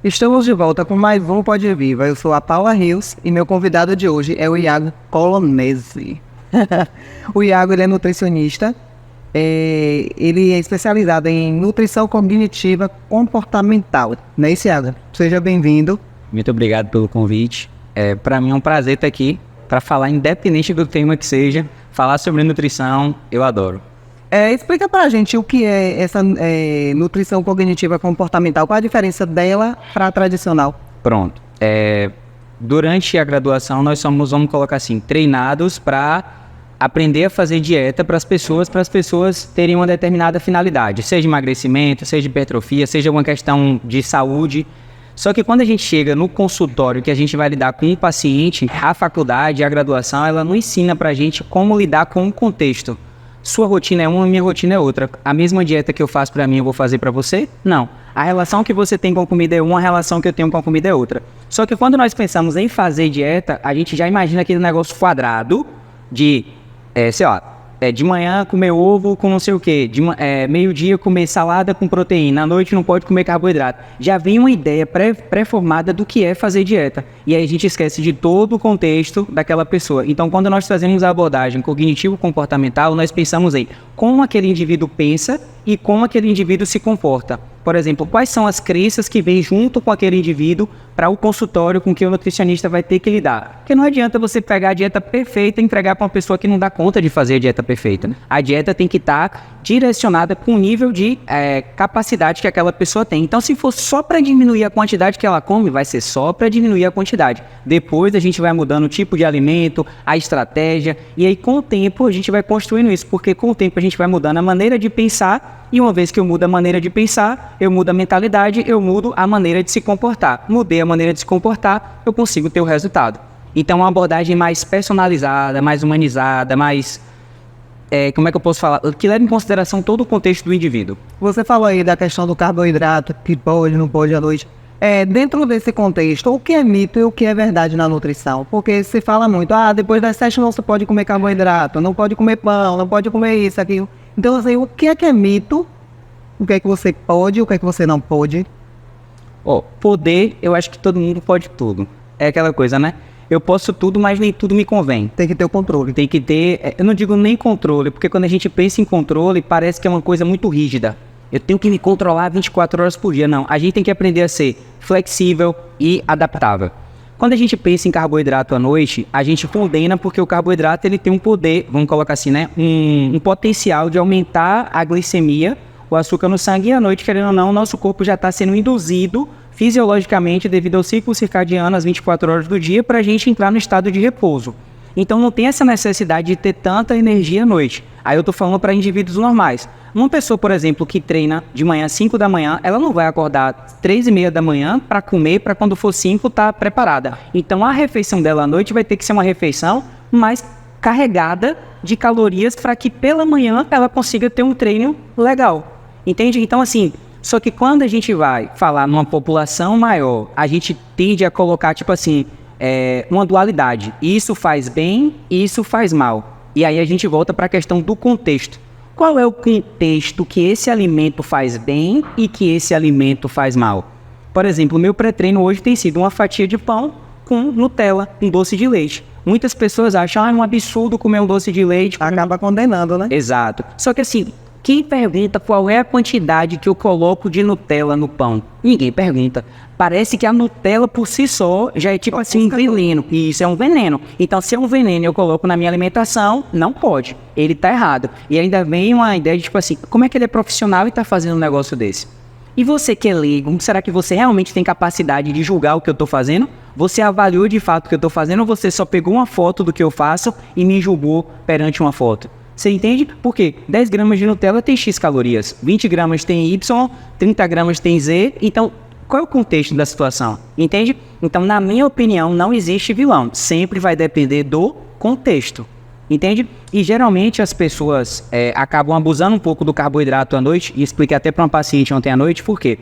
Estamos de volta com mais um Pode Viva. Eu sou a Paula Rios e meu convidado de hoje é o Iago Colonese. O Iago, ele é nutricionista, ele é especializado em nutrição cognitiva comportamental. Não é isso, Iago? Seja bem-vindo. Muito obrigado pelo convite. Para mim é um prazer estar aqui para falar, independente do tema que seja, falar sobre nutrição, eu adoro. Explica pra gente o que é essa nutrição cognitiva comportamental, qual a diferença dela para a tradicional? Pronto. Durante a graduação nós somos, vamos colocar assim, treinados para aprender a fazer dieta para as pessoas terem uma determinada finalidade, seja emagrecimento, seja hipertrofia, seja uma questão de saúde. Só que quando a gente chega no consultório, que a gente vai lidar com o paciente, a faculdade, a graduação, ela não ensina pra gente como lidar com o contexto. Sua rotina é uma, minha rotina é outra. A mesma dieta que eu faço pra mim, eu vou fazer pra você? Não. A relação que você tem com a comida é uma, a relação que eu tenho com a comida é outra. Só que quando nós pensamos em fazer dieta, a gente já imagina aquele negócio quadrado de, de manhã comer ovo com não sei o quê, meio-dia comer salada com proteína, à noite não pode comer carboidrato. Já vem uma ideia pré-formada do que é fazer dieta. E aí a gente esquece de todo o contexto daquela pessoa. Então, quando nós trazemos a abordagem cognitivo-comportamental, nós pensamos em como aquele indivíduo pensa e como aquele indivíduo se comporta. Por exemplo, quais são as crenças que vêm junto com aquele indivíduo para o consultório com que o nutricionista vai ter que lidar. Porque não adianta você pegar a dieta perfeita e entregar para uma pessoa que não dá conta de fazer a dieta perfeita, né? A dieta tem que estar direcionada com o nível de capacidade que aquela pessoa tem. Então, se for só para diminuir a quantidade que ela come, vai ser só para diminuir a quantidade. Depois a gente vai mudando o tipo de alimento, a estratégia, e aí com o tempo a gente vai construindo isso, porque com o tempo a gente vai mudando a maneira de pensar, e uma vez que eu mudo a maneira de pensar, eu mudo a mentalidade, eu mudo a maneira de se comportar. Mudei a maneira de se comportar, eu consigo ter o resultado. Então, uma abordagem mais personalizada, mais humanizada, mais... como é que eu posso falar? Que leva em consideração todo o contexto do indivíduo. Você falou aí da questão do carboidrato, que pode, não pode à noite. Dentro desse contexto, o que é mito e o que é verdade na nutrição? Porque se fala muito, depois das 7 não se pode comer carboidrato, não pode comer pão, não pode comer isso, aquilo. Então, assim, o que é mito? O que é que você pode, o que é que você não pode? Poder, eu acho que todo mundo pode tudo. É aquela coisa, né? Eu posso tudo, mas nem tudo me convém. Tem que ter o controle. Tem que ter, eu não digo nem controle, porque quando a gente pensa em controle, parece que é uma coisa muito rígida. Eu tenho que me controlar 24 horas por dia. Não, a gente tem que aprender a ser flexível e adaptável. Quando a gente pensa em carboidrato à noite, a gente condena porque o carboidrato ele tem um poder, vamos colocar assim, né? Um potencial de aumentar a glicemia, o açúcar no sangue, e à noite, querendo ou não, o nosso corpo já está sendo induzido fisiologicamente devido ao ciclo circadiano às 24 horas do dia para a gente entrar no estado de repouso. Então não tem essa necessidade de ter tanta energia à noite. Aí eu tô falando para indivíduos normais. Uma pessoa, por exemplo, que treina de manhã às 5 da manhã, ela não vai acordar 3h30 da manhã para comer, para quando for 5 estar preparada. Então a refeição dela à noite vai ter que ser uma refeição mais carregada de calorias para que pela manhã ela consiga ter um treino legal. Entende? Então assim, só que quando a gente vai falar numa população maior, a gente tende a colocar tipo assim, uma dualidade. Isso faz bem, isso faz mal. E aí a gente volta para a questão do contexto. Qual é o contexto que esse alimento faz bem e que esse alimento faz mal? Por exemplo, o meu pré-treino hoje tem sido uma fatia de pão com Nutella, um doce de leite. Muitas pessoas acham, é um absurdo comer um doce de leite. Acaba condenando, né? Exato. Só que assim, quem pergunta qual é a quantidade que eu coloco de Nutella no pão? Ninguém pergunta. Parece que a Nutella por si só já é tipo assim um veneno. E isso é um veneno. Então, se é um veneno e eu coloco na minha alimentação, não pode. Ele tá errado. E ainda vem uma ideia de tipo assim, como é que ele é profissional e tá fazendo um negócio desse? E você que é leigo, será que você realmente tem capacidade de julgar o que eu tô fazendo? Você avaliou de fato o que eu tô fazendo ou você só pegou uma foto do que eu faço e me julgou perante uma foto? Você entende? Porque 10 gramas de Nutella tem X calorias, 20 gramas tem Y, 30 gramas tem Z, então qual é o contexto da situação? Entende? Então, na minha opinião, não existe vilão, sempre vai depender do contexto. Entende? E geralmente as pessoas acabam abusando um pouco do carboidrato à noite, e expliquei até para uma paciente ontem à noite, por quê?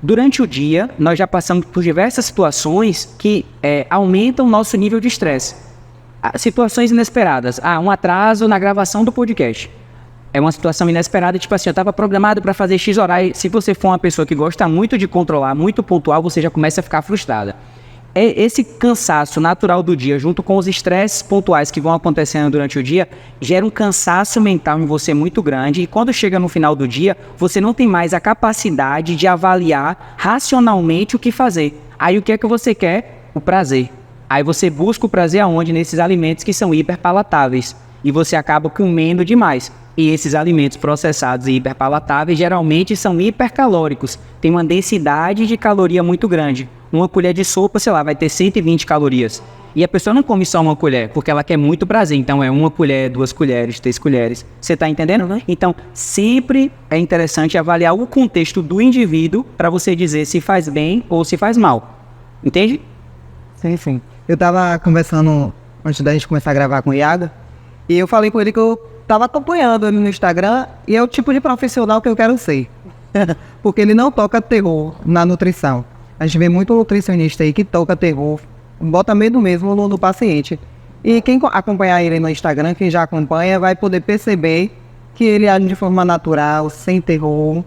Durante o dia, nós já passamos por diversas situações que aumentam o nosso nível de estresse. Situações inesperadas. Um atraso na gravação do podcast. É uma situação inesperada, tipo assim, eu estava programado para fazer X horário. Se você for uma pessoa que gosta muito de controlar, muito pontual, você já começa a ficar frustrada. Esse cansaço natural do dia, junto com os estresses pontuais que vão acontecendo durante o dia, gera um cansaço mental em você muito grande. E quando chega no final do dia, você não tem mais a capacidade de avaliar racionalmente o que fazer. Aí o que é que você quer? O prazer. Aí você busca o prazer aonde? Nesses alimentos que são hiperpalatáveis. E você acaba comendo demais. E esses alimentos processados e hiperpalatáveis geralmente são hipercalóricos. Tem uma densidade de caloria muito grande. Uma colher de sopa, sei lá, vai ter 120 calorias. E a pessoa não come só uma colher, porque ela quer muito prazer. Então é uma colher, 2 colheres, 3 colheres. Você tá entendendo? Então, sempre é interessante avaliar o contexto do indivíduo para você dizer se faz bem ou se faz mal. Entende? Sim, sim. Eu tava conversando antes da gente começar a gravar com o Iago, e eu falei com ele que eu tava acompanhando ele no Instagram, e é o tipo de profissional que eu quero ser. Porque ele não toca terror na nutrição. A gente vê muito nutricionista aí que toca terror, bota medo mesmo no paciente. E quem acompanhar ele no Instagram, quem já acompanha, vai poder perceber que ele age de forma natural, sem terror,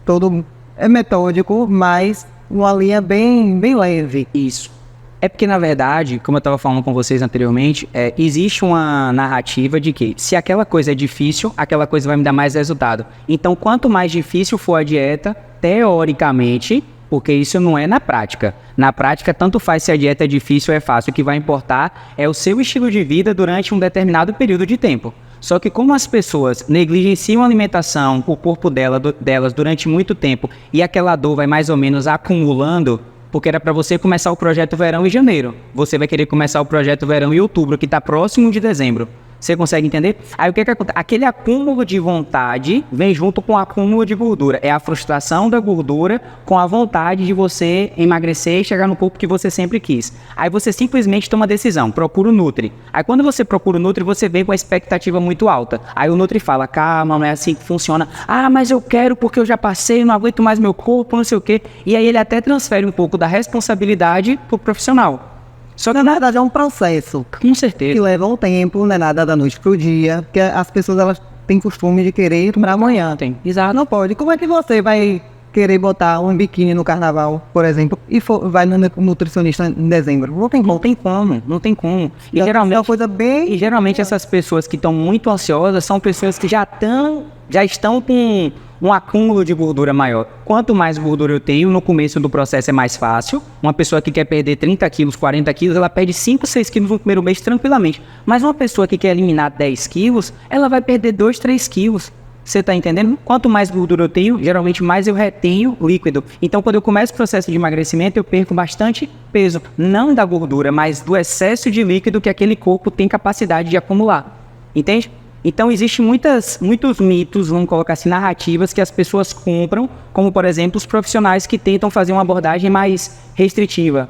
todo é metódico, mas uma linha bem leve. Isso. É porque, na verdade, como eu estava falando com vocês anteriormente, existe uma narrativa de que se aquela coisa é difícil, aquela coisa vai me dar mais resultado. Então, quanto mais difícil for a dieta, teoricamente, porque isso não é na prática. Na prática, tanto faz se a dieta é difícil ou é fácil. O que vai importar é o seu estilo de vida durante um determinado período de tempo. Só que como as pessoas negligenciam a alimentação, o corpo delas durante muito tempo, e aquela dor vai mais ou menos acumulando, porque era para você começar o projeto verão em janeiro. Você vai querer começar o projeto verão em outubro, que está próximo de dezembro. Você consegue entender? Aí o que acontece? Aquele acúmulo de vontade vem junto com o acúmulo de gordura. É a frustração da gordura com a vontade de você emagrecer e chegar no corpo que você sempre quis. Aí você simplesmente toma a decisão, procura o Nutri. Aí quando você procura o Nutri, você vem com a expectativa muito alta. Aí o Nutri fala, calma, não é assim que funciona. Ah, mas eu quero porque eu já passei, não aguento mais meu corpo, não sei o quê. E aí ele até transfere um pouco da responsabilidade pro profissional. Só que na verdade é um processo. Com certeza. Que leva um tempo, não é nada da noite pro dia, porque as pessoas elas têm costume de querer para amanhã. Tem. Exato. Não pode. Como é que você vai querer botar um biquíni no carnaval, por exemplo, e vai no nutricionista em dezembro? Não tem como. Não tem como. E Já geralmente, é uma coisa bem... E geralmente essas pessoas que estão muito ansiosas são pessoas que já estão com um acúmulo de gordura maior. Quanto mais gordura eu tenho, no começo do processo é mais fácil. Uma pessoa que quer perder 30 quilos, 40 quilos, ela perde 5, 6 quilos no primeiro mês tranquilamente. Mas uma pessoa que quer eliminar 10 quilos, ela vai perder 2, 3 quilos. Você está entendendo? Quanto mais gordura eu tenho, geralmente mais eu retenho líquido. Então, quando eu começo o processo de emagrecimento, eu perco bastante peso. Não da gordura, mas do excesso de líquido que aquele corpo tem capacidade de acumular. Entende? Então, existem muitos mitos, vamos colocar assim, narrativas que as pessoas compram, como, por exemplo, os profissionais que tentam fazer uma abordagem mais restritiva.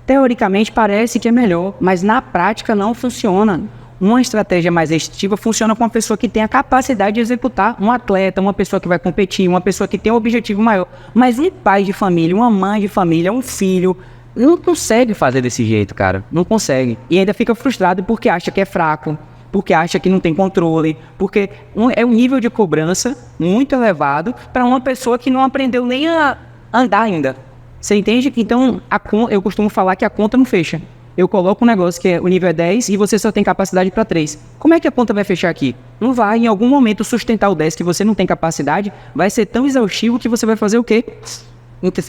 Teoricamente, parece que é melhor, mas na prática não funciona. Uma estratégia mais restritiva funciona com uma pessoa que tem a capacidade de executar, um atleta, uma pessoa que vai competir, uma pessoa que tem um objetivo maior. Mas um pai de família, uma mãe de família, um filho, não consegue fazer desse jeito, cara. Não consegue. E ainda fica frustrado porque acha que é fraco, porque acha que não tem controle, porque é um nível de cobrança muito elevado para uma pessoa que não aprendeu nem a andar ainda. Você entende? Então, eu costumo falar que a conta não fecha. Eu coloco um negócio que o nível é 10 e você só tem capacidade para 3. Como é que a conta vai fechar aqui? Não vai, em algum momento, sustentar o 10 que você não tem capacidade, vai ser tão exaustivo que você vai fazer o quê?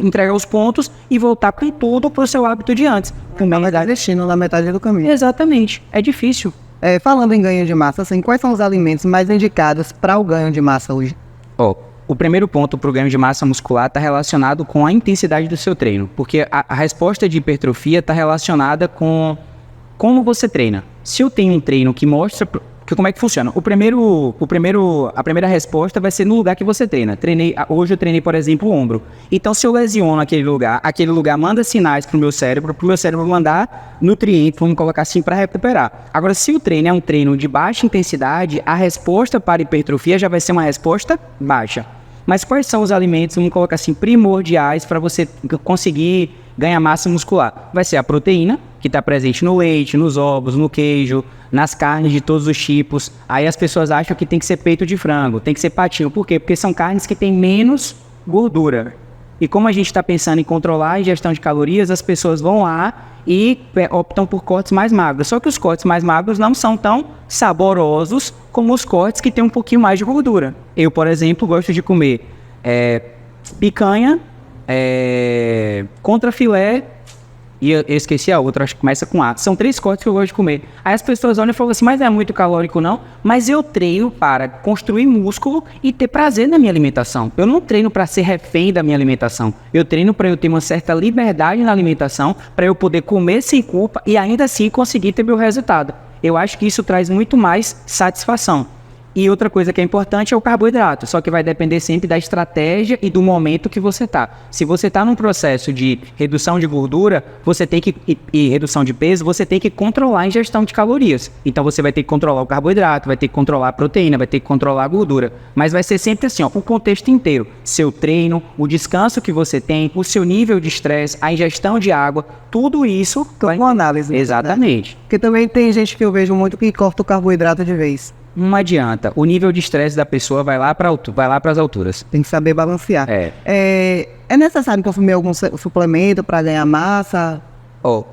Entregar os pontos e voltar com tudo para o seu hábito de antes. Na verdade, destino na metade do caminho. Exatamente. É difícil. Falando em ganho de massa, assim, quais são os alimentos mais indicados para o ganho de massa hoje? O primeiro ponto para o ganho de massa muscular está relacionado com a intensidade do seu treino, porque a resposta de hipertrofia está relacionada com como você treina. Se eu tenho um treino que mostra como é que funciona, a primeira resposta vai ser no lugar que você treina. Hoje eu treinei, por exemplo, o ombro. Então, se eu lesiono aquele lugar manda sinais para o meu cérebro mandar nutrientes, vamos colocar assim, para recuperar. Agora, se o treino é um treino de baixa intensidade, a resposta para hipertrofia já vai ser uma resposta baixa. Mas quais são os alimentos, vamos colocar assim, primordiais para você conseguir ganhar massa muscular? Vai ser a proteína, que está presente no leite, nos ovos, no queijo, nas carnes de todos os tipos. Aí as pessoas acham que tem que ser peito de frango, tem que ser patinho. Por quê? Porque são carnes que têm menos gordura. E como a gente está pensando em controlar a ingestão de calorias, as pessoas vão lá e optam por cortes mais magros. Só que os cortes mais magros não são tão saborosos como os cortes que têm um pouquinho mais de gordura. Eu, por exemplo, gosto de comer picanha, contrafilé, e eu esqueci a outra, acho que começa com A. São 3 cortes que eu gosto de comer. Aí as pessoas olham e falam assim, mas não é muito calórico não? Mas eu treino para construir músculo e ter prazer na minha alimentação. Eu não treino para ser refém da minha alimentação. Eu treino para eu ter uma certa liberdade na alimentação, para eu poder comer sem culpa e ainda assim conseguir ter meu resultado. Eu acho que isso traz muito mais satisfação. E outra coisa que é importante é o carboidrato, só que vai depender sempre da estratégia e do momento que você está. Se você está num processo de redução de gordura, você tem que, e redução de peso, você tem que controlar a ingestão de calorias. Então você vai ter que controlar o carboidrato, vai ter que controlar a proteína, vai ter que controlar a gordura. Mas vai ser sempre assim, ó, o contexto inteiro. Seu treino, o descanso que você tem, o seu nível de estresse, a ingestão de água, tudo isso... Uma análise. Exatamente. Né? Porque também tem gente que eu vejo muito que corta o carboidrato de vez. Não adianta. O nível de estresse da pessoa vai lá para as alturas. Tem que saber balancear. É necessário consumir algum suplemento para ganhar massa?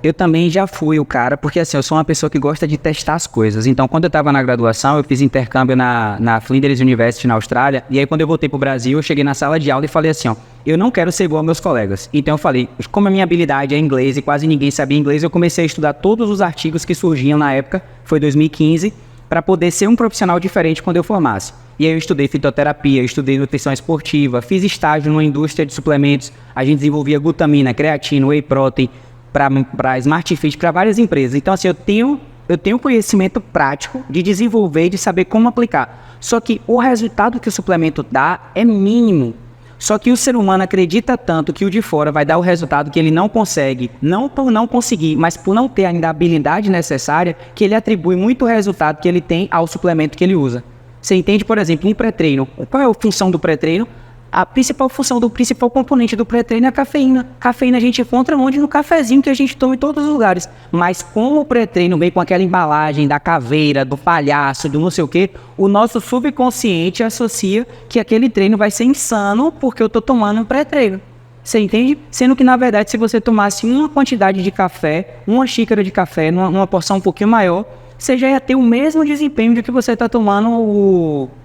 Eu também já fui o cara, porque assim, eu sou uma pessoa que gosta de testar as coisas. Então, quando eu estava na graduação, eu fiz intercâmbio na Flinders University, na Austrália. E aí, quando eu voltei pro Brasil, eu cheguei na sala de aula e falei assim, ó, eu não quero ser igual aos meus colegas. Então, eu falei, como a minha habilidade é inglês e quase ninguém sabia inglês, eu comecei a estudar todos os artigos que surgiam na época, foi 2015, para poder ser um profissional diferente quando eu formasse. E aí eu estudei fitoterapia, estudei nutrição esportiva, fiz estágio numa indústria de suplementos, a gente desenvolvia glutamina, creatina, whey protein, para Smart Fit, para várias empresas. Então assim, eu tenho conhecimento prático de desenvolver e de saber como aplicar. Só que o resultado que o suplemento dá é mínimo. Só que o ser humano acredita tanto que o de fora vai dar o resultado que ele não consegue, não por não conseguir, mas por não ter ainda a habilidade necessária, que ele atribui muito resultado que ele tem ao suplemento que ele usa. Você entende, por exemplo, um pré-treino. Qual é a função do pré-treino? A principal função do principal componente do pré-treino é a cafeína. Cafeína a gente encontra onde? No cafezinho que a gente toma em todos os lugares. Mas como o pré-treino vem com aquela embalagem da caveira, do palhaço, do não sei o quê, o nosso subconsciente associa que aquele treino vai ser insano porque eu tô tomando um pré-treino. Você entende? Sendo que, na verdade, se você tomasse uma quantidade de café, uma xícara de café, numa porção um pouquinho maior, você já ia ter o mesmo desempenho de que você está tomando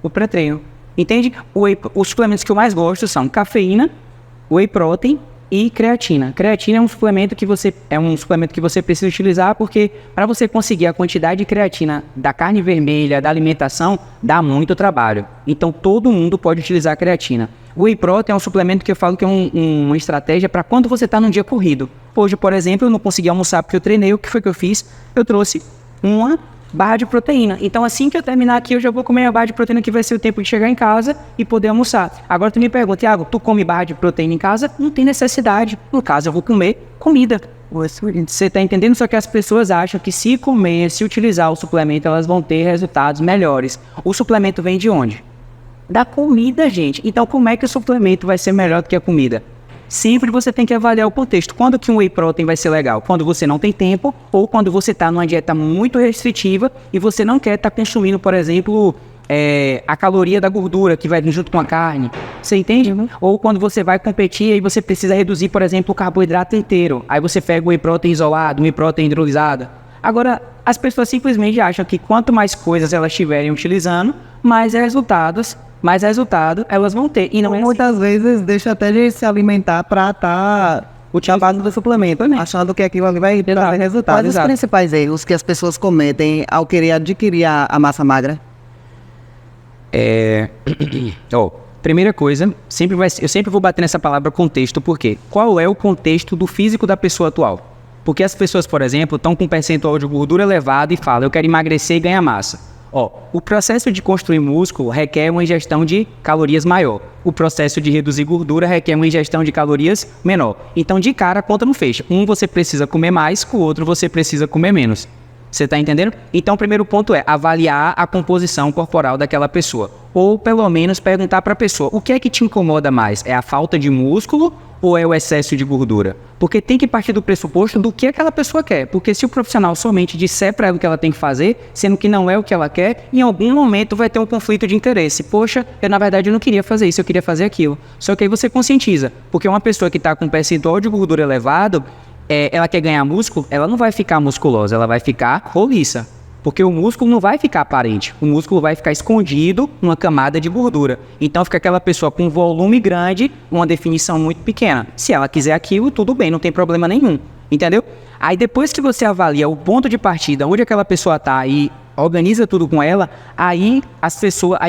o pré-treino. Entende? Os suplementos que eu mais gosto são cafeína, whey protein e creatina. Creatina é um suplemento que você precisa utilizar porque para você conseguir a quantidade de creatina da carne vermelha, da alimentação, dá muito trabalho. Então todo mundo pode utilizar creatina. O whey protein é um suplemento que eu falo que é uma estratégia para quando você está num dia corrido. Hoje, por exemplo, eu não consegui almoçar porque eu treinei. O que foi que eu fiz? Eu trouxe uma barra de proteína. Então assim que eu terminar aqui, eu já vou comer a barra de proteína que vai ser o tempo de chegar em casa e poder almoçar. Agora tu me pergunta, Thiago, tu come barra de proteína em casa? Não tem necessidade. No caso, eu vou comer comida. Você tá entendendo? Só que as pessoas acham que se comer, se utilizar o suplemento, elas vão ter resultados melhores. O suplemento vem de onde? Da comida, gente. Então como é que o suplemento vai ser melhor do que a comida? Sempre você tem que avaliar o contexto. Quando que um whey protein vai ser legal? Quando você não tem tempo ou quando você está numa dieta muito restritiva e você não quer estar consumindo, por exemplo, a caloria da gordura que vai vir junto com a carne. Você entende? Ou quando você vai competir e você precisa reduzir, por exemplo, o carboidrato inteiro. Aí você pega o whey protein isolado, o whey protein hidrolisado. Agora, as pessoas simplesmente acham que quanto mais coisas elas estiverem utilizando, mais resultado elas vão ter. E não é assim. Muitas vezes deixa até de se alimentar para estar utilizando do suplemento, né? Achando que aquilo ali vai trazer resultado. Quais os principais erros que as pessoas cometem ao querer adquirir a massa magra? Primeira coisa, eu sempre vou bater nessa palavra contexto, por quê? Qual é o contexto do físico da pessoa atual? Porque as pessoas, por exemplo, estão com um percentual de gordura elevado e falam, eu quero emagrecer e ganhar massa. O processo de construir músculo requer uma ingestão de calorias maior. O processo de reduzir gordura requer uma ingestão de calorias menor. Então, de cara, a conta não fecha. Um você precisa comer mais, com o outro você precisa comer menos. Você tá entendendo? Então, o primeiro ponto é avaliar a composição corporal daquela pessoa. Ou, pelo menos, perguntar para a pessoa, o que é que te incomoda mais? É a falta de músculo ou é o excesso de gordura? Porque tem que partir do pressuposto do que aquela pessoa quer. Porque se o profissional somente disser para ela o que ela tem que fazer, sendo que não é o que ela quer, em algum momento vai ter um conflito de interesse. Poxa, na verdade, eu não queria fazer isso, eu queria fazer aquilo. Só que aí você conscientiza. Porque uma pessoa que está com um percentual de gordura elevado, ela quer ganhar músculo, ela não vai ficar musculosa, ela vai ficar roliça. Porque o músculo não vai ficar aparente, o músculo vai ficar escondido numa camada de gordura. Então fica aquela pessoa com um volume grande, uma definição muito pequena. Se ela quiser aquilo, tudo bem, não tem problema nenhum, entendeu? Aí depois que você avalia o ponto de partida, onde aquela pessoa está e organiza tudo com ela, aí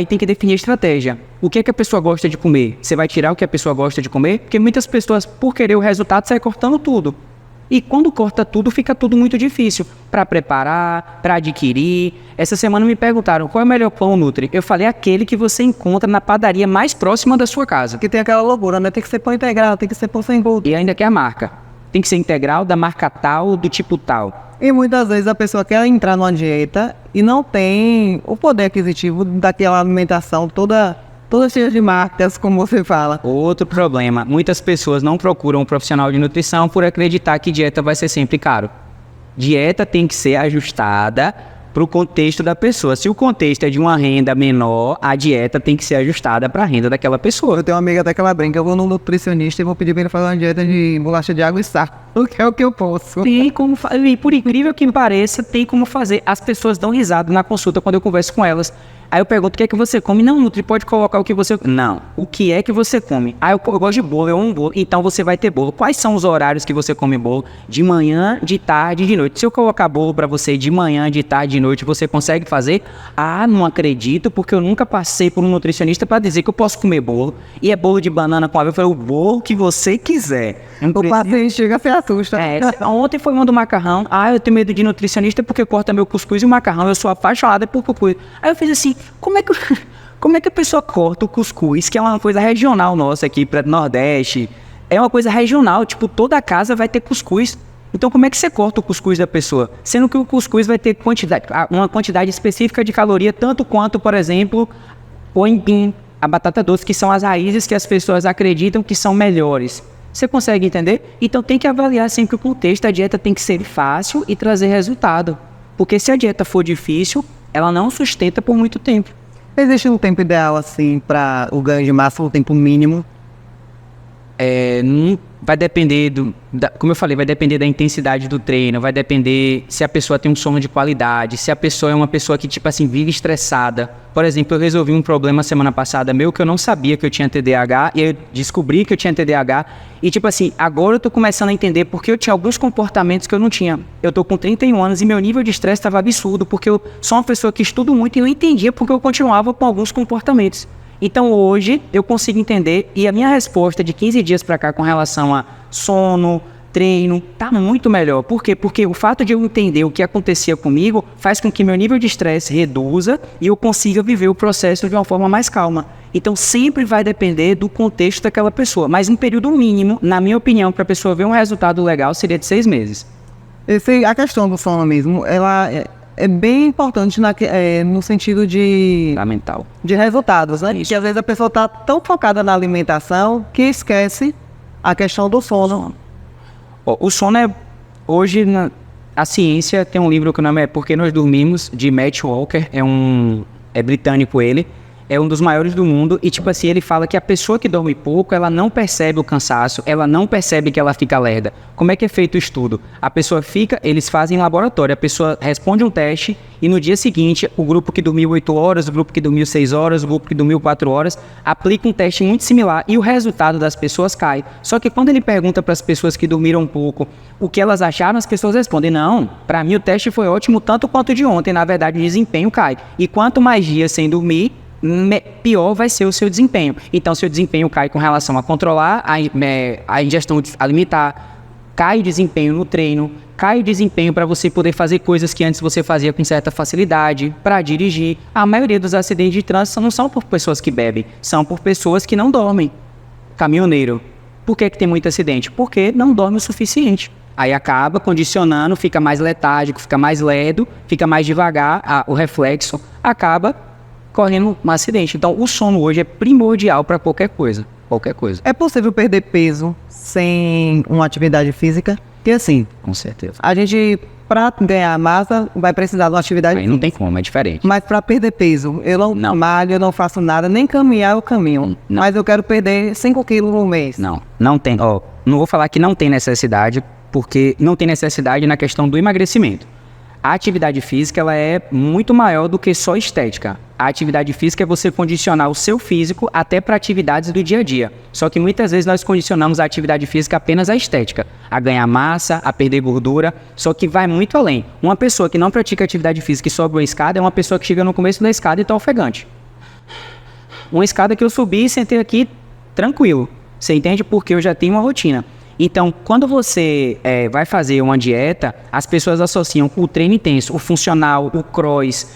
tem que definir a estratégia. O que é que a pessoa gosta de comer? Você vai tirar o que a pessoa gosta de comer? Porque muitas pessoas, por querer o resultado, saem cortando tudo. E quando corta tudo, fica tudo muito difícil para preparar, para adquirir. Essa semana me perguntaram qual é o melhor pão Nutri. Eu falei aquele que você encontra na padaria mais próxima da sua casa. Que tem aquela loucura, né? Tem que ser pão integral, tem que ser pão sem glúten. E ainda que a marca. Tem que ser integral, da marca tal, do tipo tal. E muitas vezes a pessoa quer entrar numa dieta e não tem o poder aquisitivo daquela alimentação toda cheia de marcas, como você fala. Outro problema, muitas pessoas não procuram um profissional de nutrição por acreditar que dieta vai ser sempre caro. Dieta tem que ser ajustada para o contexto da pessoa. Se o contexto é de uma renda menor, a dieta tem que ser ajustada para a renda daquela pessoa. Eu tenho uma amiga até que ela brinca, eu vou num nutricionista e vou pedir para ele fazer uma dieta de bolacha de água e sal, que é o que eu posso. Tem como fazer, e por incrível que pareça, tem como fazer. As pessoas dão risada na consulta quando eu converso com elas. Aí eu pergunto, o que é que você come? Não, Nutri, pode colocar o que você... Não, o que é que você come? Ah, eu gosto de bolo, eu amo bolo. Então você vai ter bolo. Quais são os horários que você come bolo? De manhã, de tarde, de noite. Se eu colocar bolo pra você de manhã, de tarde, de noite, você consegue fazer? Ah, não acredito, porque eu nunca passei por um nutricionista pra dizer que eu posso comer bolo. E é bolo de banana com aveia. Eu falei, o bolo que você quiser. O paciente chega, se assusta. Ontem foi uma do macarrão. Ah, eu tenho medo de nutricionista porque corta meu cuscuz e o macarrão. Eu sou apaixonada por cuscuz. Aí eu fiz assim, como é que a pessoa corta o cuscuz, que é uma coisa regional nossa aqui para Nordeste? É uma coisa regional, tipo, toda casa vai ter cuscuz. Então como é que você corta o cuscuz da pessoa? Sendo que o cuscuz vai ter uma quantidade específica de caloria, tanto quanto, por exemplo, o empim, a batata doce, que são as raízes que as pessoas acreditam que são melhores. Você consegue entender? Então tem que avaliar sempre o contexto. A dieta tem que ser fácil e trazer resultado. Porque se a dieta for difícil, ela não sustenta por muito tempo. Existe um tempo ideal, assim, para o ganho de massa, um tempo mínimo? Vai depender como eu falei, vai depender da intensidade do treino, vai depender se a pessoa tem um sono de qualidade, se a pessoa é uma pessoa que, tipo assim, vive estressada. Por exemplo, eu resolvi um problema semana passada meu que eu não sabia que eu tinha TDAH, e eu descobri que eu tinha TDAH, e tipo assim, agora eu tô começando a entender porque eu tinha alguns comportamentos que eu não tinha. Eu tô com 31 anos e meu nível de estresse estava absurdo, porque eu sou uma pessoa que estudo muito e eu entendia porque eu continuava com alguns comportamentos. Então hoje eu consigo entender, e a minha resposta de 15 dias para cá com relação a sono, treino, tá muito melhor. Por quê? Porque o fato de eu entender o que acontecia comigo faz com que meu nível de estresse reduza e eu consiga viver o processo de uma forma mais calma. Então sempre vai depender do contexto daquela pessoa, mas um período mínimo, na minha opinião, para a pessoa ver um resultado legal seria de 6 meses. A questão do sono mesmo, ela é bem importante no sentido Fundamental. de resultados, né? Isso. Porque às vezes a pessoa está tão focada na alimentação que esquece a questão do sono. O sono hoje, a ciência tem um livro que o nome é Por que Nós Dormimos, de Matt Walker, é britânico ele, é um dos maiores do mundo, e tipo assim, ele fala que a pessoa que dorme pouco, ela não percebe o cansaço, ela não percebe que ela fica lerda. Como é que é feito o estudo? A pessoa eles fazem em laboratório, a pessoa responde um teste, e no dia seguinte, o grupo que dormiu 8 horas, o grupo que dormiu 6 horas, o grupo que dormiu 4 horas, aplica um teste muito similar, e o resultado das pessoas cai. Só que quando ele pergunta para as pessoas que dormiram pouco o que elas acharam, as pessoas respondem, não, para mim o teste foi ótimo tanto quanto o de ontem, na verdade o desempenho cai. E quanto mais dias sem dormir, pior vai ser o seu desempenho. Então, seu desempenho cai com relação a controlar a ingestão alimentar, cai o desempenho no treino, cai o desempenho para você poder fazer coisas que antes você fazia com certa facilidade, para dirigir. A maioria dos acidentes de trânsito não são por pessoas que bebem, são por pessoas que não dormem. Caminhoneiro. Por que tem muito acidente? Porque não dorme o suficiente. Aí acaba condicionando, fica mais letárgico, fica mais ledo, fica mais devagar, o reflexo acaba correndo um acidente. Então, o sono hoje é primordial para qualquer coisa. Qualquer coisa. É possível perder peso sem uma atividade física? Porque assim, Com certeza. a gente, para ganhar massa, vai precisar de uma atividade Aí não tem como, é diferente. Mas para perder peso, eu não malho, eu não faço nada, nem caminhar eu caminho. Não. Mas eu quero perder 5 quilos no mês. Não tem. Ó, não vou falar que não tem necessidade, porque não tem necessidade na questão do emagrecimento. A atividade física ela é muito maior do que só estética. A atividade física é você condicionar o seu físico até para atividades do dia a dia. Só que muitas vezes nós condicionamos a atividade física apenas à estética, a ganhar massa, a perder gordura, só que vai muito além. Uma pessoa que não pratica atividade física e sobe uma escada é uma pessoa que chega no começo da escada e está ofegante. Uma escada que eu subi e sentei aqui tranquilo. Você entende? Porque eu já tenho uma rotina. Então, quando você vai fazer uma dieta, as pessoas associam o treino intenso, o funcional, o cross,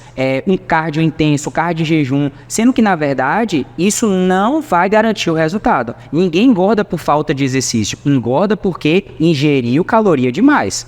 um cardio intenso, cardio de jejum, sendo que, na verdade, isso não vai garantir o resultado. Ninguém engorda por falta de exercício, engorda porque ingeriu caloria demais.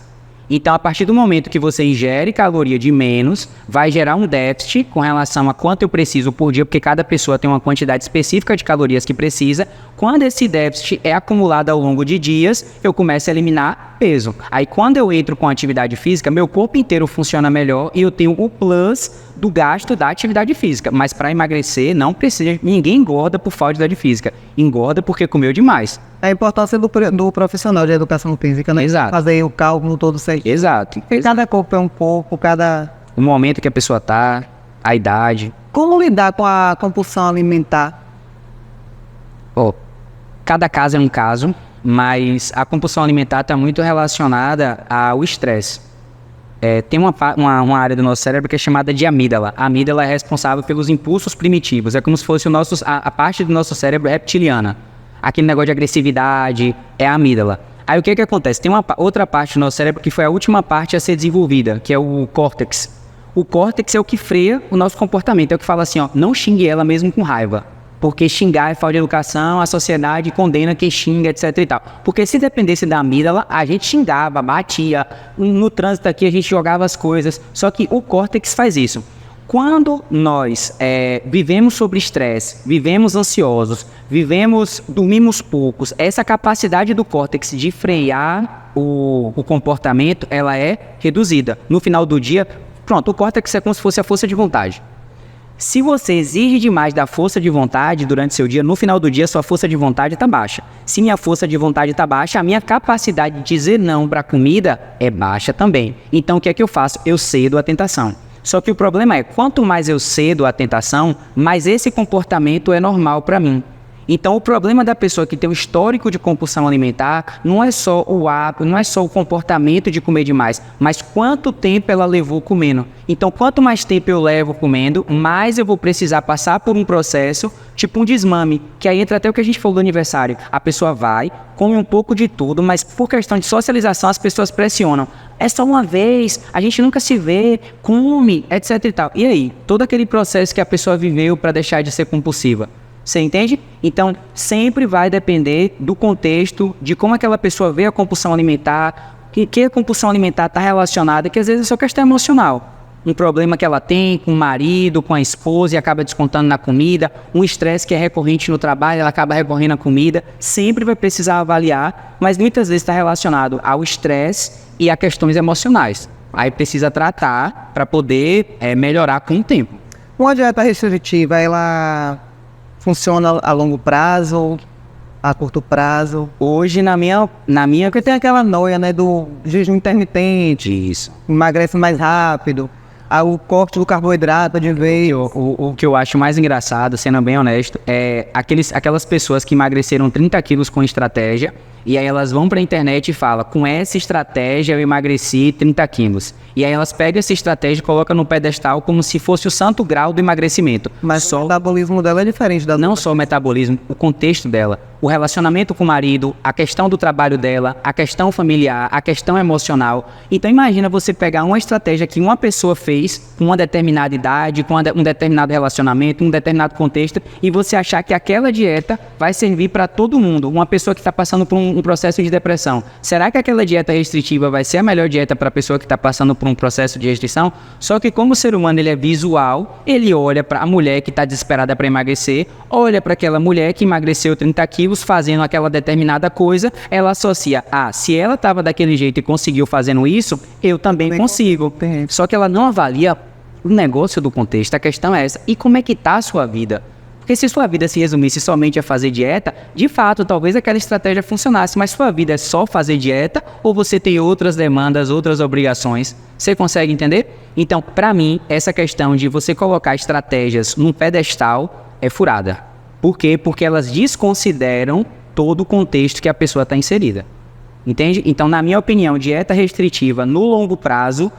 Então, a partir do momento que você ingere caloria de menos, vai gerar um déficit com relação a quanto eu preciso por dia, porque cada pessoa tem uma quantidade específica de calorias que precisa. Quando esse déficit é acumulado ao longo de dias, eu começo a eliminar peso. Aí, quando eu entro com atividade física, meu corpo inteiro funciona melhor e eu tenho o plus do gasto da atividade física. Mas para emagrecer, não precisa. Ninguém engorda por falta de atividade física. Engorda porque comeu demais. A importância do profissional de educação física, né? Exato. Fazer o cálculo todo certinho. Exato. Cada corpo é um corpo, cada... O momento que a pessoa tá, a idade. Como lidar com a compulsão alimentar? Cada caso é um caso, mas a compulsão alimentar está muito relacionada ao estresse. Tem uma área do nosso cérebro que é chamada de amígdala. A amígdala é responsável pelos impulsos primitivos. É como se fosse a parte do nosso cérebro reptiliana. Aquele negócio de agressividade é a amígdala. Aí o que acontece? Tem uma outra parte do nosso cérebro que foi a última parte a ser desenvolvida, que é o córtex. O córtex é o que freia o nosso comportamento, é o que fala assim, ó, não xingue ela mesmo com raiva. Porque xingar é falta de educação, a sociedade condena quem xinga, etc e tal. Porque se dependesse da amígdala, a gente xingava, batia, no trânsito aqui a gente jogava as coisas. Só que o córtex faz isso. Quando nós vivemos sob estresse, vivemos ansiosos, dormimos poucos, essa capacidade do córtex de frear o comportamento, ela é reduzida. No final do dia, pronto, o córtex é como se fosse a força de vontade. Se você exige demais da força de vontade durante seu dia, no final do dia sua força de vontade está baixa. Se minha força de vontade está baixa, a minha capacidade de dizer não para a comida é baixa também. Então o que é que eu faço? Eu cedo à tentação. Só que o problema é, quanto mais eu cedo à tentação, mais esse comportamento é normal para mim. Então o problema da pessoa que tem um histórico de compulsão alimentar não é só o hábito, não é só o comportamento de comer demais, mas quanto tempo ela levou comendo. Então quanto mais tempo eu levo comendo, mais eu vou precisar passar por um processo, tipo um desmame, que aí entra até o que a gente falou do aniversário. A pessoa vai, come um pouco de tudo, mas por questão de socialização as pessoas pressionam. É só uma vez, a gente nunca se vê, come, etc e tal. E aí, todo aquele processo que a pessoa viveu para deixar de ser compulsiva. Você entende? Então, sempre vai depender do contexto, de como aquela pessoa vê a compulsão alimentar, que a compulsão alimentar está relacionada, que às vezes é só questão emocional. Um problema que ela tem com o marido, com a esposa e acaba descontando na comida, um estresse que é recorrente no trabalho, ela acaba recorrendo à comida, sempre vai precisar avaliar, mas muitas vezes está relacionado ao estresse e a questões emocionais. Aí precisa tratar para poder melhorar com o tempo. Uma dieta restritiva, ela funciona a longo prazo, a curto prazo? Hoje, na minha... Porque tem aquela noia, né, do jejum intermitente. Isso. Emagrece mais rápido. O corte do carboidrato de vez. O que eu acho mais engraçado, sendo bem honesto, é aquelas pessoas que emagreceram 30 quilos com estratégia, e aí elas vão para a internet e falam, com essa estratégia eu emagreci 30 quilos. E aí elas pegam essa estratégia e colocam no pedestal como se fosse o santo grau do emagrecimento. Mas o metabolismo dela é diferente da... Não só o metabolismo, o contexto dela, o relacionamento com o marido, a questão do trabalho dela, a questão familiar, a questão emocional. Então imagina você pegar uma estratégia que uma pessoa fez com uma determinada idade, com um determinado relacionamento, um determinado contexto, e você achar que aquela dieta vai servir para todo mundo. Uma pessoa que está passando por um um processo de depressão, será que aquela dieta restritiva vai ser a melhor dieta para a pessoa que está passando por um processo de restrição? Só que como o ser humano ele é visual, ele olha para a mulher que está desesperada para emagrecer, olha para aquela mulher que emagreceu 30 quilos fazendo aquela determinada coisa, ela associa, se ela estava daquele jeito e conseguiu fazendo isso, eu também consigo. Só que ela não avalia o negócio do contexto, a questão é essa. E como é que está a sua vida? Porque se sua vida se resumisse somente a fazer dieta, de fato, talvez aquela estratégia funcionasse, mas sua vida é só fazer dieta ou você tem outras demandas, outras obrigações? Você consegue entender? Então, para mim, essa questão de você colocar estratégias num pedestal é furada. Por quê? Porque elas desconsideram todo o contexto que a pessoa está inserida. Entende? Então, na minha opinião, dieta restritiva no longo prazo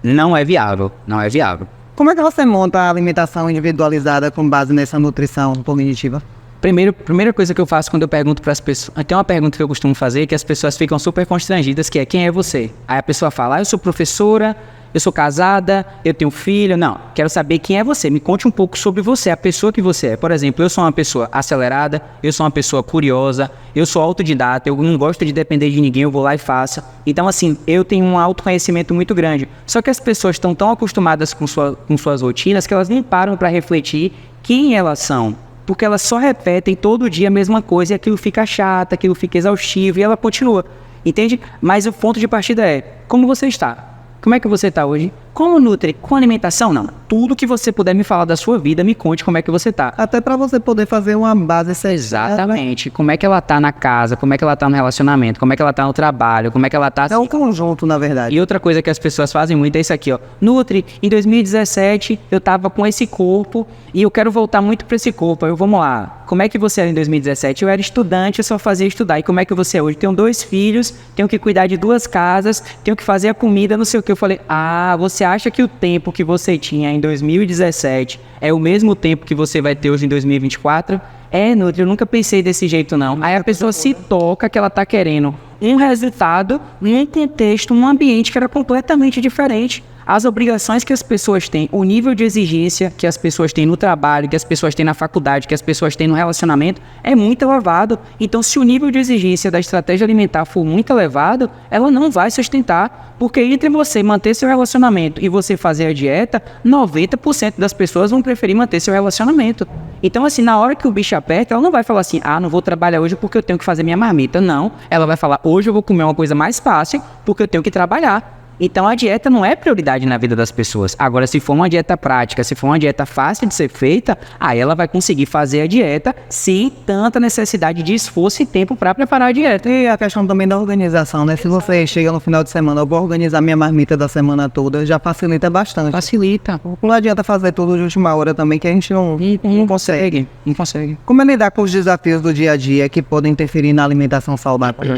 não é viável. Não é viável. Como é que você monta a alimentação individualizada com base nessa nutrição cognitiva? Primeira coisa que eu faço quando eu pergunto para as pessoas... Tem uma pergunta que eu costumo fazer que as pessoas ficam super constrangidas, que é: quem é você? Aí a pessoa fala: eu sou professora, eu sou casada, eu tenho filho. Não, quero saber quem é você. Me conte um pouco sobre você, a pessoa que você é. Por exemplo, eu sou uma pessoa acelerada, eu sou uma pessoa curiosa, eu sou autodidata, eu não gosto de depender de ninguém, eu vou lá e faço. Então, assim, eu tenho um autoconhecimento muito grande. Só que as pessoas estão tão acostumadas com suas rotinas que elas nem param para refletir quem elas são. Porque elas só repetem todo dia a mesma coisa e aquilo fica chato, aquilo fica exaustivo e ela continua. Entende? Mas o ponto de partida é: como você está? Como é que você está hoje? Como nutre? Com alimentação? Não. Tudo que você puder me falar da sua vida, me conte como é que você está. Até para você poder fazer uma base certa. Exatamente. Como é que ela está na casa, como é que ela está no relacionamento, como é que ela está no trabalho, como é que ela está... É um conjunto, na verdade. E outra coisa que as pessoas fazem muito é isso aqui, ó. Nutri, em 2017 eu tava com esse corpo e eu quero voltar muito para esse corpo. Vamos lá. Como é que você era em 2017? Eu era estudante, eu só fazia estudar. E como é que você é hoje? Tenho 2 filhos, tenho que cuidar de 2 casas, tenho que fazer a comida, não sei o que. Eu falei: você acha que o tempo que você tinha em 2017 é o mesmo tempo que você vai ter hoje em 2024? Nutri, eu nunca pensei desse jeito, não. Aí a pessoa se toca que ela tá querendo um resultado num contexto, num ambiente que era completamente diferente. As obrigações que as pessoas têm, o nível de exigência que as pessoas têm no trabalho, que as pessoas têm na faculdade, que as pessoas têm no relacionamento, é muito elevado. Então, se o nível de exigência da estratégia alimentar for muito elevado, ela não vai sustentar. Porque entre você manter seu relacionamento e você fazer a dieta, 90% das pessoas vão preferir manter seu relacionamento. Então, assim, na hora que o bicho aperta, ela não vai falar assim: não vou trabalhar hoje porque eu tenho que fazer minha marmita. Não, ela vai falar: hoje eu vou comer uma coisa mais fácil porque eu tenho que trabalhar. Então a dieta não é prioridade na vida das pessoas. Agora, se for uma dieta prática, se for uma dieta fácil de ser feita, aí ela vai conseguir fazer a dieta sem tanta necessidade de esforço e tempo para preparar a dieta. E a questão também da organização, né? Se você chega no final de semana, eu vou organizar minha marmita da semana toda, já facilita bastante. Facilita. Não adianta fazer tudo de última hora também, que a gente não consegue. Não consegue. Como é lidar com os desafios do dia a dia que podem interferir na alimentação saudável?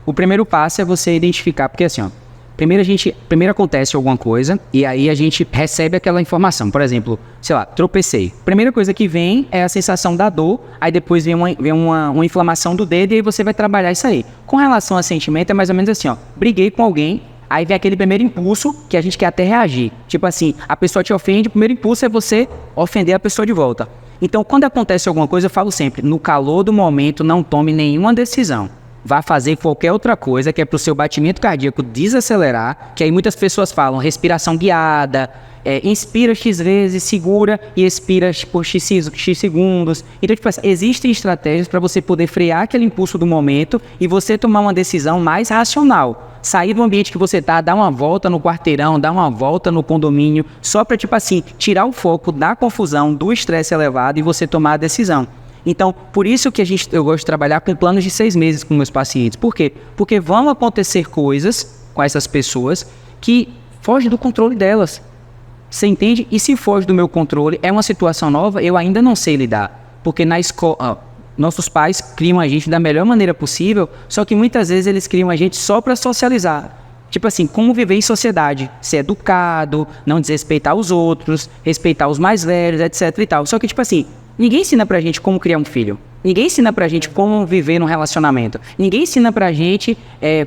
O primeiro passo é você identificar, porque assim, ó, primeiro acontece alguma coisa e aí a gente recebe aquela informação. Por exemplo, sei lá, tropecei. Primeira coisa que vem é a sensação da dor, aí depois vem uma inflamação do dedo e aí você vai trabalhar isso aí. Com relação a sentimento é mais ou menos assim, ó, briguei com alguém, aí vem aquele primeiro impulso que a gente quer até reagir. Tipo assim, a pessoa te ofende, o primeiro impulso é você ofender a pessoa de volta. Então, quando acontece alguma coisa, eu falo sempre: no calor do momento, não tome nenhuma decisão. Vá fazer qualquer outra coisa que é para o seu batimento cardíaco desacelerar, que aí muitas pessoas falam respiração guiada, inspira X vezes, segura e expira por X segundos. Então, tipo assim, existem estratégias para você poder frear aquele impulso do momento e você tomar uma decisão mais racional. Sair do ambiente que você tá, dar uma volta no quarteirão, dar uma volta no condomínio, só para, tipo assim, tirar o foco da confusão, do estresse elevado e você tomar a decisão. Então, por isso que eu gosto de trabalhar com planos de 6 meses com meus pacientes. Por quê? Porque vão acontecer coisas com essas pessoas que fogem do controle delas. Você entende? E se foge do meu controle, é uma situação nova, eu ainda não sei lidar. Porque na escola, nossos pais criam a gente da melhor maneira possível, só que muitas vezes eles criam a gente só para socializar. Tipo assim, como viver em sociedade, ser educado, não desrespeitar os outros, respeitar os mais velhos, etc e tal. Só que, tipo assim, ninguém ensina pra gente como criar um filho. Ninguém ensina pra gente como viver num relacionamento. Ninguém ensina pra gente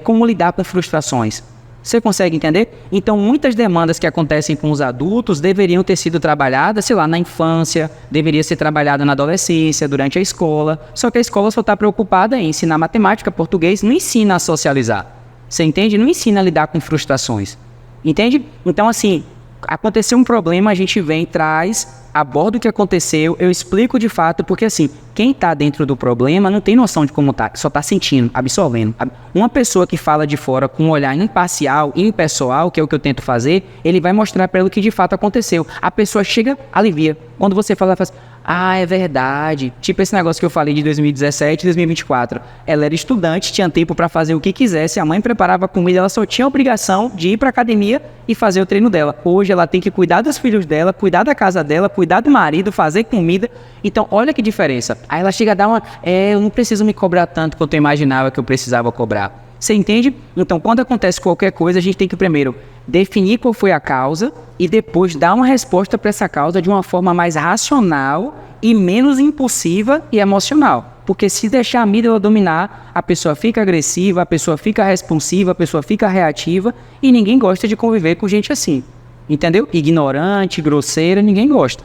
como lidar com frustrações. Você consegue entender? Então, muitas demandas que acontecem com os adultos deveriam ter sido trabalhadas, sei lá, na infância, deveria ser trabalhada na adolescência, durante a escola. Só que a escola só está preocupada em ensinar matemática, português, não ensina a socializar. Você entende? Não ensina a lidar com frustrações. Entende? Então, assim, aconteceu um problema, a gente vem, traz, aborda o que aconteceu, eu explico de fato, porque assim, quem está dentro do problema não tem noção de como tá, só está sentindo, absorvendo. Uma pessoa que fala de fora com um olhar imparcial, impessoal, que é o que eu tento fazer, ele vai mostrar para ela o que de fato aconteceu. A pessoa chega, alivia. Quando você fala, ela fala assim, ah, é verdade. Tipo esse negócio que eu falei de 2017 e 2024. Ela era estudante, tinha tempo para fazer o que quisesse, a mãe preparava comida, ela só tinha a obrigação de ir para academia e fazer o treino dela. Hoje ela tem que cuidar dos filhos dela, cuidar da casa dela, cuidar do marido, fazer comida. Então, olha que diferença. Aí ela chega a dar uma... eu não preciso me cobrar tanto quanto eu imaginava que eu precisava cobrar. Você entende? Então, quando acontece qualquer coisa, a gente tem que primeiro definir qual foi a causa e depois dar uma resposta para essa causa de uma forma mais racional e menos impulsiva e emocional. Porque se deixar a amígdala dominar, a pessoa fica agressiva, a pessoa fica responsiva, a pessoa fica reativa e ninguém gosta de conviver com gente assim. Entendeu? Ignorante, grosseira, ninguém gosta.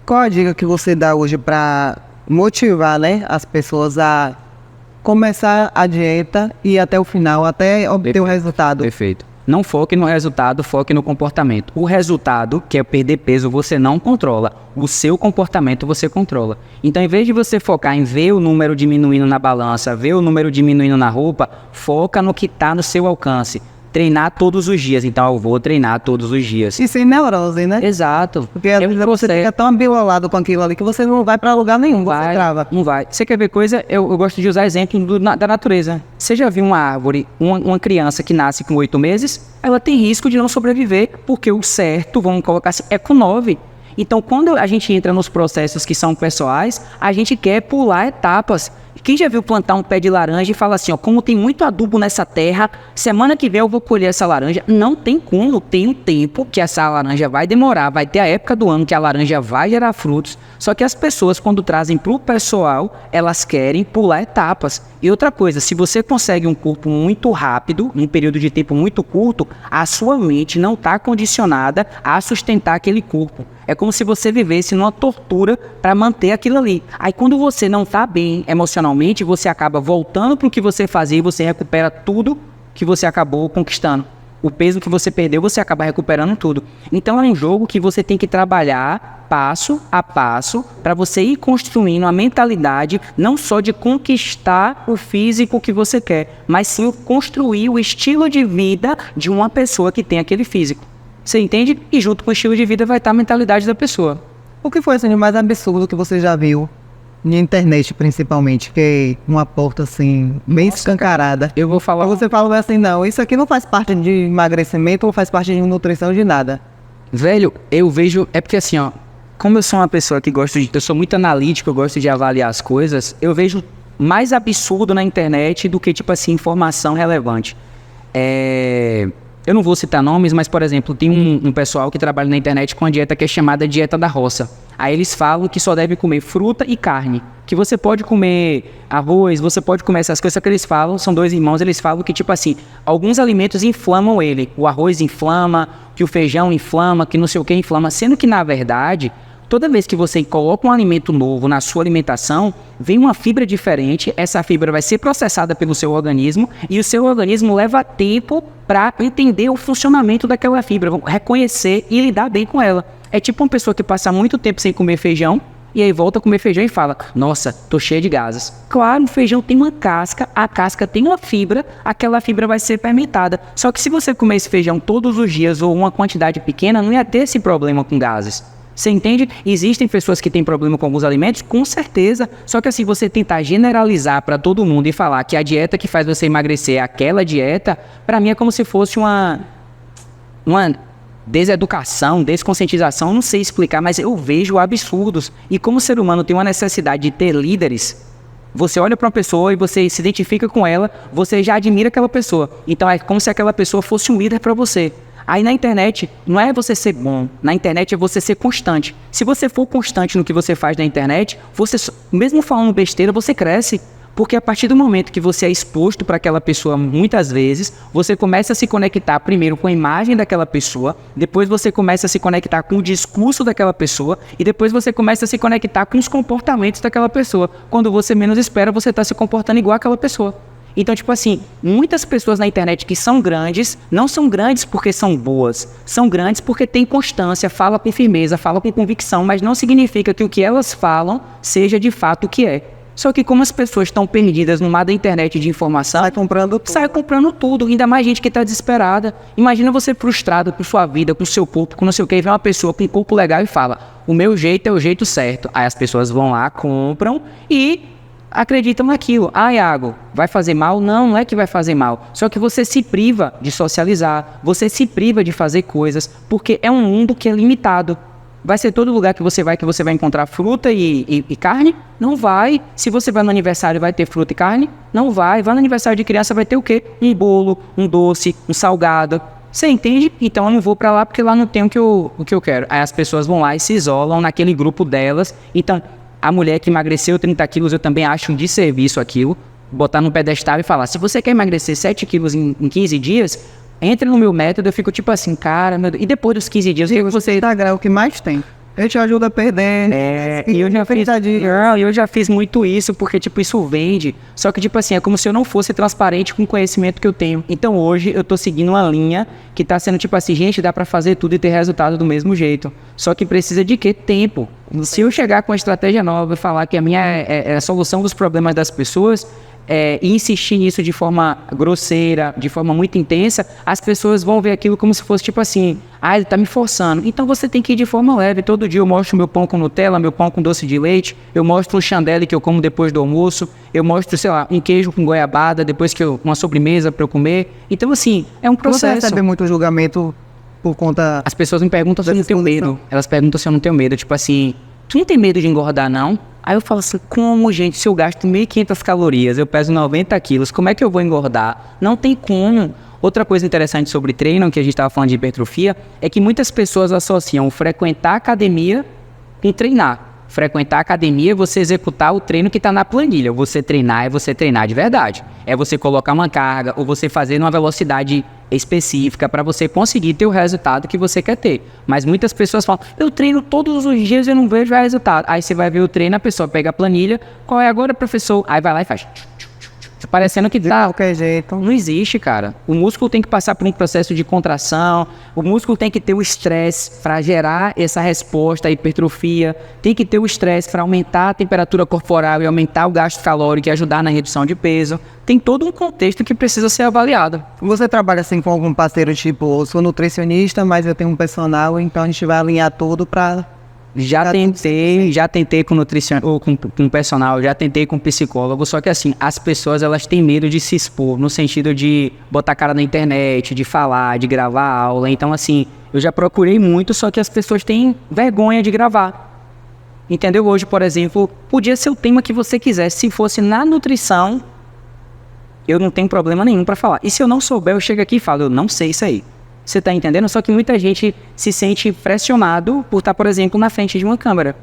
Qual a dica que você dá hoje para motivar, né, as pessoas a começar a dieta e ir até o final, até obter o resultado? Perfeito. Não foque no resultado, foque no comportamento. O resultado, que é perder peso, você não controla. O seu comportamento você controla. Então, em vez de você focar em ver o número diminuindo na balança, ver o número diminuindo na roupa, foca no que está no seu alcance. Treinar todos os dias. Então, eu vou treinar todos os dias. E sem neurose, né? Exato. Porque às vezes você fica tão abilolado com aquilo ali que você não vai pra lugar nenhum, você trava. Não vai. Você quer ver coisa? Eu gosto de usar exemplo da natureza. Você já viu uma árvore, uma criança que nasce com 8 meses? Ela tem risco de não sobreviver, porque o certo, vamos colocar assim, é com 9. Então, quando a gente entra nos processos que são pessoais, a gente quer pular etapas. Quem já viu plantar um pé de laranja e fala assim, ó, como tem muito adubo nessa terra, semana que vem eu vou colher essa laranja. Não tem como, tem um tempo que essa laranja vai demorar, vai ter a época do ano que a laranja vai gerar frutos. Só que as pessoas, quando trazem pro pessoal, elas querem pular etapas. E outra coisa, se você consegue um corpo muito rápido, num período de tempo muito curto, a sua mente não está condicionada a sustentar aquele corpo. É como se você vivesse numa tortura para manter aquilo ali. Aí quando você não está bem emocionalmente, você acaba voltando para o que você fazia e você recupera tudo que você acabou conquistando. O peso que você perdeu, você acaba recuperando tudo. Então é um jogo que você tem que trabalhar passo a passo para você ir construindo a mentalidade não só de conquistar o físico que você quer, mas sim construir o estilo de vida de uma pessoa que tem aquele físico. Você entende? E junto com o estilo de vida vai estar a mentalidade da pessoa. O que foi assim, o mais absurdo que você já viu? Na internet, principalmente, que uma porta assim, bem escancarada. Eu vou falar... Você fala assim, não, isso aqui não faz parte de emagrecimento ou faz parte de nutrição de nada. Velho, eu vejo... É porque assim, ó, como eu sou uma pessoa que gosto de... Eu sou muito analítico, eu gosto de avaliar as coisas, eu vejo mais absurdo na internet do que, tipo assim, informação relevante. Eu não vou citar nomes, mas, por exemplo, tem um pessoal que trabalha na internet com a dieta que é chamada dieta da roça. Aí eles falam que só deve comer fruta e carne. Que você pode comer arroz, você pode comer essas coisas, só que eles falam, são dois irmãos, eles falam que, tipo assim, alguns alimentos inflamam ele. O arroz inflama, que o feijão inflama, que não sei o que inflama. Sendo que, na verdade, toda vez que você coloca um alimento novo na sua alimentação, vem uma fibra diferente, essa fibra vai ser processada pelo seu organismo e o seu organismo leva tempo para entender o funcionamento daquela fibra, reconhecer e lidar bem com ela. É tipo uma pessoa que passa muito tempo sem comer feijão e aí volta a comer feijão e fala, nossa, tô cheia de gases. Claro, o feijão tem uma casca, a casca tem uma fibra, aquela fibra vai ser fermentada. Só que se você comer esse feijão todos os dias ou uma quantidade pequena, não ia ter esse problema com gases. Você entende? Existem pessoas que têm problema com alguns alimentos? Com certeza. Só que assim, você tentar generalizar para todo mundo e falar que a dieta que faz você emagrecer é aquela dieta, para mim é como se fosse uma deseducação, desconscientização, não sei explicar, mas eu vejo absurdos. E como o ser humano tem uma necessidade de ter líderes, você olha para uma pessoa e você se identifica com ela, você já admira aquela pessoa. Então é como se aquela pessoa fosse um líder para você. Aí na internet, não é você ser bom, na internet é você ser constante. Se você for constante no que você faz na internet, você, mesmo falando besteira, você cresce. Porque a partir do momento que você é exposto para aquela pessoa muitas vezes, você começa a se conectar primeiro com a imagem daquela pessoa, depois você começa a se conectar com o discurso daquela pessoa e depois você começa a se conectar com os comportamentos daquela pessoa. Quando você menos espera, você está se comportando igual àquela pessoa. Então, tipo assim, muitas pessoas na internet que são grandes, não são grandes porque são boas, são grandes porque têm constância, falam com firmeza, falam com convicção, mas não significa que o que elas falam seja de fato o que é. Só que como as pessoas estão perdidas no mar da internet de informação, sai comprando tudo, ainda mais gente que está desesperada. Imagina você frustrado com sua vida, com seu corpo, com não sei o que, e vê uma pessoa com um corpo legal e fala, o meu jeito é o jeito certo. Aí as pessoas vão lá, compram e acreditam naquilo. Ah, Iago, vai fazer mal? Não, não é que vai fazer mal. Só que você se priva de socializar, você se priva de fazer coisas, porque é um mundo que é limitado. Vai ser todo lugar que você vai encontrar fruta e carne? Não vai. Se você vai no aniversário, vai ter fruta e carne? Não vai. Vai no aniversário de criança, vai ter o quê? Um bolo, um doce, um salgado. Você entende? Então eu não vou pra lá porque lá não tem o que eu quero. Aí as pessoas vão lá e se isolam naquele grupo delas. Então, a mulher que emagreceu 30 quilos, eu também acho um desserviço aquilo. Botar no pedestal e falar, se você quer emagrecer 7 quilos em 15 dias, entre no meu método. Eu fico tipo assim, cara, meu Deus. E depois dos 15 dias, você Instagram é o que mais tem. Ele te ajuda a perder. E eu já fiz muito isso, porque, tipo, isso vende. Só que, tipo assim, é como se eu não fosse transparente com o conhecimento que eu tenho. Então, hoje, eu tô seguindo uma linha que tá sendo, tipo assim, gente, dá pra fazer tudo e ter resultado do mesmo jeito. Só que precisa de quê? Tempo. Se eu chegar com uma estratégia nova e falar que a minha é a solução dos problemas das pessoas, e insistir nisso de forma grosseira, de forma muito intensa, as pessoas vão ver aquilo como se fosse tipo assim, ele tá me forçando. Então você tem que ir de forma leve. Todo dia eu mostro meu pão com Nutella, meu pão com doce de leite, eu mostro um chandelle que eu como depois do almoço, eu mostro, sei lá, um queijo com goiabada depois uma sobremesa para eu comer. Então assim, é um processo. Você recebe muito julgamento por conta... As pessoas me perguntam se eu não tenho medo. Elas perguntam se eu não tenho medo, tipo assim, tu não tem medo de engordar não? Aí eu falo assim, como, gente, se eu gasto 1.500 calorias, eu peso 90 quilos, como é que eu vou engordar? Não tem como. Outra coisa interessante sobre treino, que a gente estava falando de hipertrofia, é que muitas pessoas associam frequentar a academia com treinar. Frequentar a academia é você executar o treino que está na planilha. Você treinar é você treinar de verdade. É você colocar uma carga ou você fazer numa velocidade específica para você conseguir ter o resultado que você quer ter. Mas muitas pessoas falam, eu treino todos os dias e eu não vejo resultado. Aí você vai ver o treino, a pessoa pega a planilha, qual é agora, professor? Aí vai lá e faz... Parecendo que dá. De qualquer jeito. Não existe, cara. O músculo tem que passar por um processo de contração, o músculo tem que ter o estresse para gerar essa resposta à hipertrofia, tem que ter o estresse para aumentar a temperatura corporal e aumentar o gasto calórico e ajudar na redução de peso. Tem todo um contexto que precisa ser avaliado. Você trabalha assim com algum parceiro, tipo, eu sou nutricionista, mas eu tenho um personal, então a gente vai alinhar tudo para... Já tentei com nutricionista, ou com personal, já tentei com psicólogo, só que assim, as pessoas elas têm medo de se expor, no sentido de botar a cara na internet, de falar, de gravar aula. Então assim, eu já procurei muito, só que as pessoas têm vergonha de gravar. Entendeu? Hoje, por exemplo, podia ser o tema que você quisesse. Se fosse na nutrição, eu não tenho problema nenhum para falar. E se eu não souber, eu chego aqui e falo, eu não sei isso aí. Você tá entendendo? Só que muita gente se sente pressionado por estar, por exemplo, na frente de uma câmera.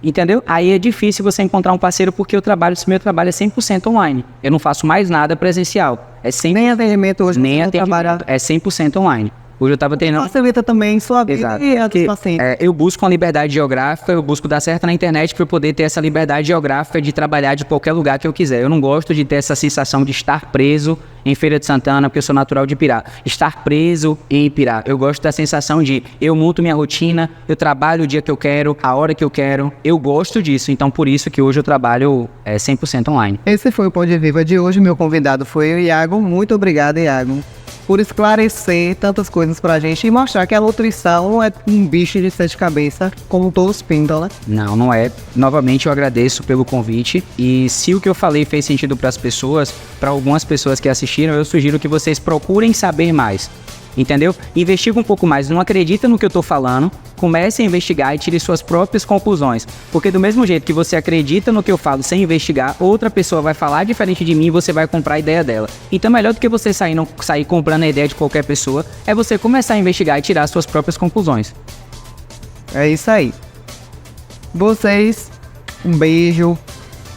Entendeu? Aí é difícil você encontrar um parceiro porque meu trabalho é 100% online. Eu não faço mais nada presencial. Nem atendimento hoje. Nem atendimento. É 100% online. Hoje eu tava treinando... Facilita também sua vida. Exato. E a dos pacientes. Eu busco uma liberdade geográfica, eu busco dar certo na internet para eu poder ter essa liberdade geográfica de trabalhar de qualquer lugar que eu quiser. Eu não gosto de ter essa sensação de estar preso em Feira de Santana, porque eu sou natural de Pirá. Estar preso em Pirá. Eu gosto da sensação de eu monto minha rotina, eu trabalho o dia que eu quero, a hora que eu quero. Eu gosto disso, então por isso que hoje eu trabalho 100% online. Esse foi o Pão de Viva de hoje. Meu convidado foi o Iago. Muito obrigado, Iago, por esclarecer tantas coisas pra gente e mostrar que a nutrição não é um bicho de 7 cabeças, como todos pintam, né? Não é. Novamente eu agradeço pelo convite e se o que eu falei fez sentido para as pessoas, para algumas pessoas que assistiram, eu sugiro que vocês procurem saber mais. Entendeu? Investiga um pouco mais, não acredita no que eu tô falando, comece a investigar e tire suas próprias conclusões. Porque do mesmo jeito que você acredita no que eu falo sem investigar, outra pessoa vai falar diferente de mim e você vai comprar a ideia dela. Então melhor do que você sair comprando a ideia de qualquer pessoa, é você começar a investigar e tirar suas próprias conclusões. É isso aí. Vocês, um beijo.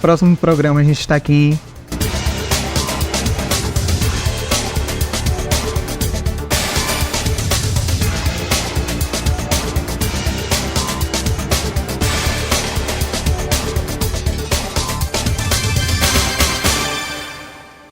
próximo programa a gente está aqui